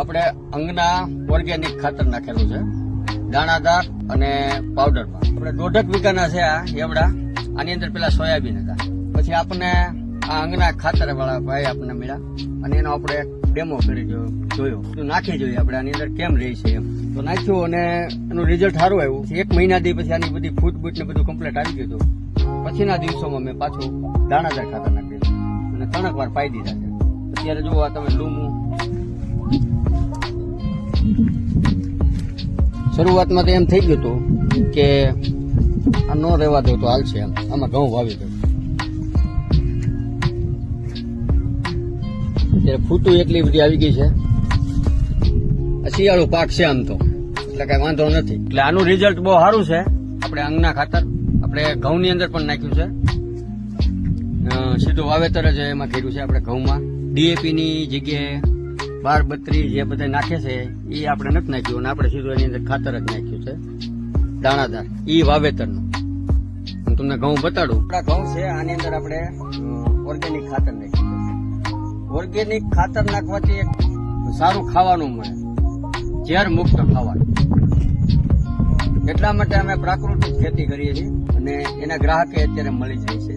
આપણે અંગના ઓર્ગેનિક ખાતર નાખેલું છે, દાણાદાર અને પાવડરમાં. આપણે 1.5 વીઘાના છે આ એવડા. આની અંદર પેલા સોયાબીન હતા. પછી આપણને આ અંગના ખાતર વાળા ભાઈ આપણને મળ્યા અને એનો આપણે ડેમો કરી જોયો. નાખી જોઈએ આપણે આની અંદર કેમ રહી છે એમ. તો નાખ્યું અને એનું રિઝલ્ટ સારું આવ્યું. 1 મહિના દી પછી આની બધી ફૂટ બૂટ ને બધું કમ્પ્લીટ આવી ગયું હતું. પછીના દિવસોમાં મેં પાછું દાણાદાર ખાતર નાખી દીધું અને 3 વાર પાઈ દીધા છે. અત્યારે જુઓ આ તમે લૂમું. શરૂઆતમાં તો એમ થઈ ગયું હતું કે આ ન રહેવા દો તો હાલશે એમ. આમાં ઘઉં વાવી દઉં. ત્યારે ફૂટું એટલી બધી આવી ગઈ છે. શિયાળુ પાક છે આમ તો, એટલે કઈ વાંધો નથી. એટલે આનું રિઝલ્ટ બહુ સારું છે. આપણે અંગના ખાતર આપણે ઘઉંની અંદર પણ નાખ્યું છે. સીધું વાવેતર જ એમાં કર્યું છે. આપણે ઘઉંમાં ડીએપી ની જગ્યાએ 12-32 જે બધા નાખે છે એ આપણે નથી નાખ્યું અને આપણે સીધું એની અંદર ખાતર જ નાખ્યું છે દાણાદાર. એ વાવેતરનું હું તમને ઘઉં બતાડું. આપણા ઘઉં છે આની અંદર આપણે ઓર્ગેનિક ખાતર નાખ્યું છે. ઓર્ગેનિક ખાતર નાખવાથી એક સારું ખાવાનું મળે, ઝેર મુક્ત ખાવાનું. એટલા માટે અમે પ્રાકૃતિક ખેતી કરીએ છીએ અને એના ગ્રાહકે અત્યારે મળી જાય છે.